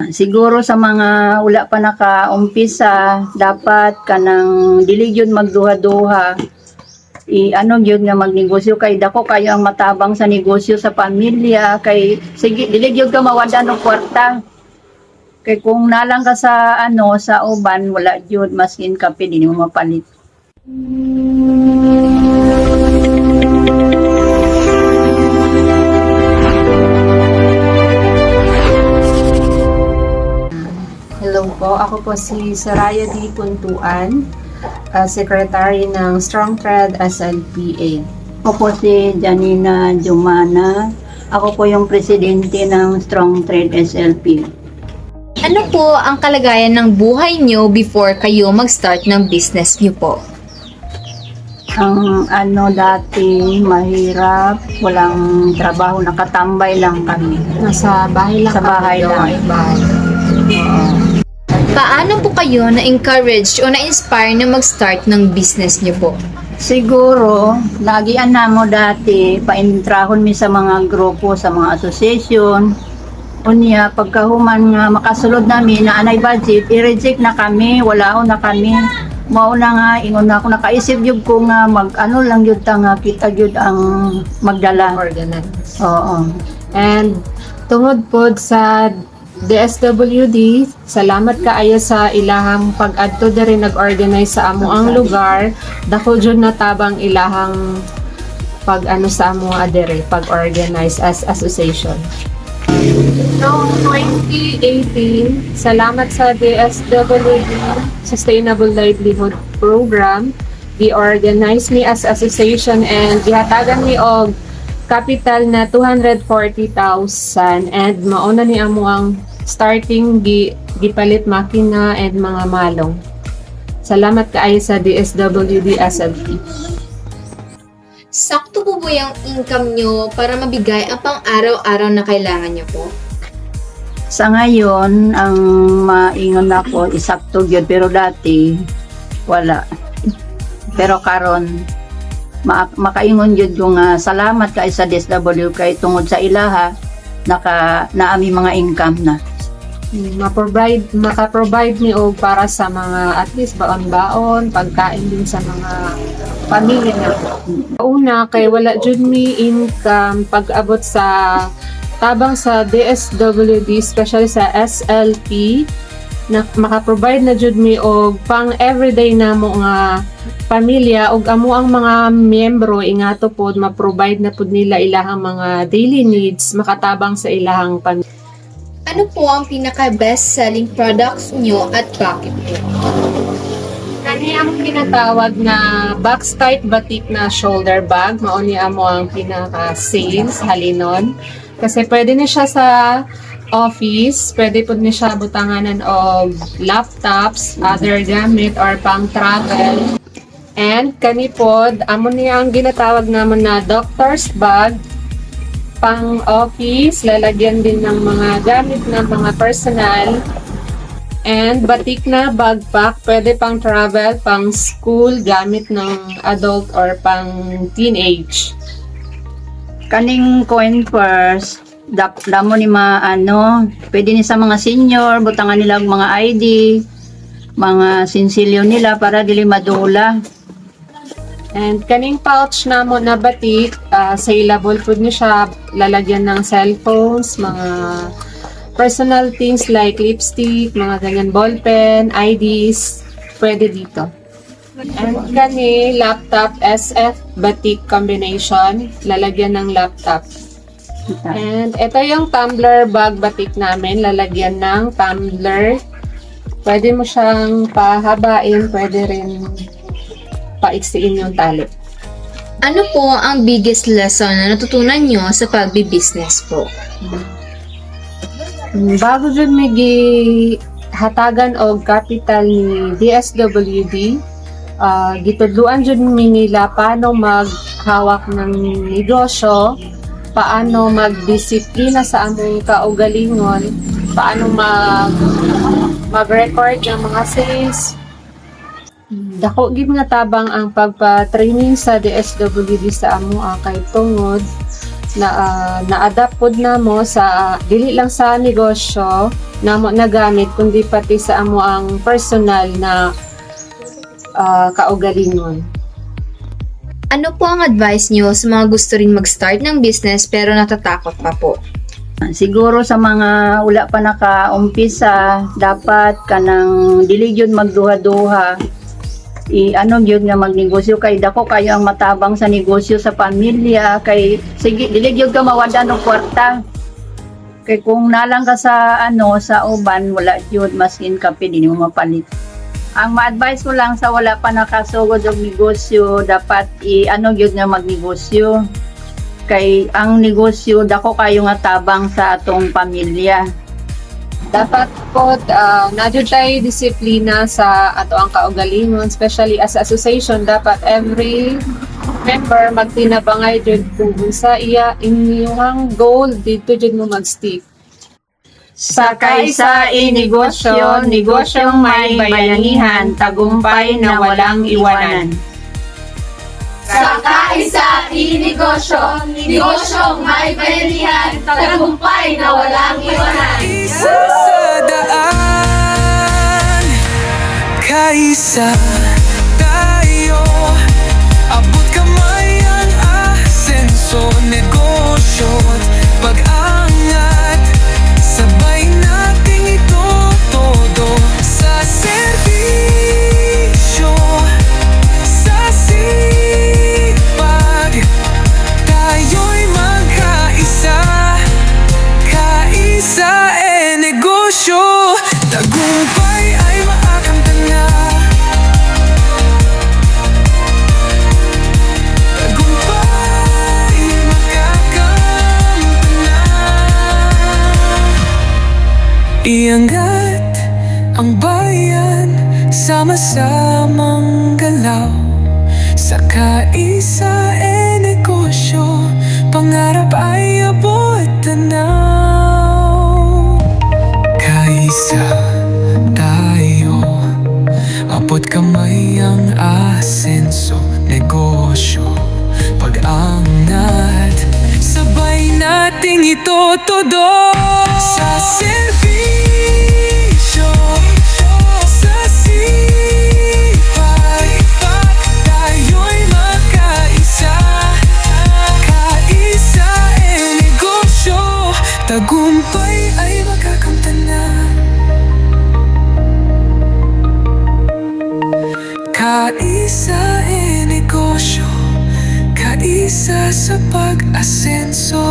Siguro sa mga wala pa nakaumpisa, dapat kanang dili gyud magduha-duha. Ano gyud nga magnegosyo kay dako kayo ang matabang sa negosyo sa pamilya kay sige dili gyud ka mawala og kwarta. Kay kung nalang ka sa sa uban wala gyud maskin kape dili mo mapalit. Hello po, ako po si Saraya D. Puntuan, Secretary ng Strong Trade SLPA. Ako po si Janina Jumana. Ako po yung presidente ng Strong Trade SLP. Ano po ang kalagayan ng buhay nyo before kayo mag-start ng business nyo po? Ang dati mahirap, walang trabaho, nakatambay lang kami. Nasa bahay lang Sa bahay lang. Paano po kayo na-encourage o na-inspire na mag-start ng business nyo po? Siguro, nagian na mo dati, paintrahon mi sa mga grupo, sa mga association. Unya, pagkahuman nga makasulod namin na anay budget, i-reject na kami, wala na kami. Mauna nga, ingon na ako, nakaisip yun ko nga lang yun nga, kita yun ang magdala. Organize. Oo. And tungod po sa DSWD, salamat kaayo sa ilahang pag-adto diri nag-organize sa amo ang lugar. Dako jud natabang ilahang sa amo adere pag-organize as association. Noong 2018, salamat sa DSWD Sustainable Livelihood Program, gi-organize me as association and gihatagan mi og capital na 240,000 and mauna ni amo ang starting gipalit makina and mga malong. Salamat kaayo sa DSWD SLP. Sakto po ba yung income nyo para mabigay ang pang-araw-araw na kailangan nyo po? Sa ngayon, ang maingon ako, isakto yun, pero dati, wala. Pero karon makaingon yun yung salamat kay sa DSW kay tungod sa ilaha, naami mga income na. Maka-provide ni og para sa mga at least baon-baon, pagkain din sa mga pamilya na. Una, kay wala jud mi income pag-abot sa tabang sa DSWD, especially sa SLP, na maka-provide na jud mi og pang everyday na mo nga pamilya og amo ang mga miyembro ingato pod ma-provide na pod nila ilahang mga daily needs makatabang sa ilahang pamilya. Ano po ang pinaka-best selling products nyo at bakit po? Kani ang tinatawag na box tight batik na shoulder bag, mao ni amo ang pinaka-sales halinon. Kasi pwede ni siya sa office, pwede po ni siya butanganan og laptops, other gamit or pang travel. And kani pod amo niya ang ginatawag namon na doctor's bag, pang office, lalagyan din ng mga gamit ng mga personal. And batik na backpack, pwede pang travel, pang school, gamit ng adult or pang teenage. Kaning coin purse, damo ni pwede ni sa mga senior, butangan nila og mga ID, mga sinsilyo nila para dili madula. And kaning pouch na mo na batik, saleable food niya siya, lalagyan ng cellphones, mga personal things like lipstick, mga ganyan ballpen, IDs, pwede dito. And kani laptop SF batik combination, lalagyan ng laptop. And ito yung tumbler bag batik namin, lalagyan ng tumbler. Pwede mo siyang pahabain, pwede rin paiksiin yung tali. Ano po ang biggest lesson na natutunan nyo sa pagbi-business po? Bago dyan may hatagan og capital ni DSWD, gitudluan dyan mi nila paano maghawak ng negosyo, paano magdisiplina sa among kaugalingon, paano mag-record ng mga sales. Dako gid nga tabang ang pagpa-training sa DSWD sa amo kay tungod na-adapt pod namo sa dili lang sa negosyo namo nagamit kundi pati sa amo ang personal na kaugalingon. Ano po ang advice nyo sa mga gusto rin mag-start ng business pero natatakot pa po? Siguro sa mga wala pa nakaumpisa, dapat kanang dili gyud magduha-duha. Ano gyud nga magnegosyo kay dako kayo ang matabang sa negosyo sa pamilya kay sige dili gyud ka mawada og kwarta. Kay kung nalang ka sa sa uban wala gyud maskin kape di mo mapalit. Ang ma-advise ko lang sa wala pa nakasugod og negosyo, dapat gyud nga magnegosyo. Kay ang negosyo dako kayo nga tabang sa atong pamilya. Dapat po nadyo tayo disiplina sa ato ang kaugalingon, especially as association dapat every member magtinabangay jud kung unsa iya inyong goal dito jud mo mag-stick. Sa kaisa negosyo, negosyong may bayanihan, tagumpay na walang iwanan. Sa kaisa negosyo, negosyong may bayanihan, tagumpay na walang iwanan. Isa sa daan, kaisa tayo. Abot kamay ang asenso, negosyo't pag-angat. Sabay nating ito todo sa serbisyo, sa sipag. Tayo'y magkaisa, kaisa negosyo. Tagumpay ay maakamtan na. Tagumpay makakamtan na. Iangat ang bayan, sama-samang galaw. Sa kaisa negosyo, pangarap ay abot tanaw. Kaisa tayo, abot kamay ang asenso, negosyo, pag-angat. Sabay nating ito todo sa serbisyo, sa sipag. Tayo'y magkaisa, kaisa negosyo. Tagumpay ay makakamtan na. Kaisa negosyo, kaisa sa pag-asenso.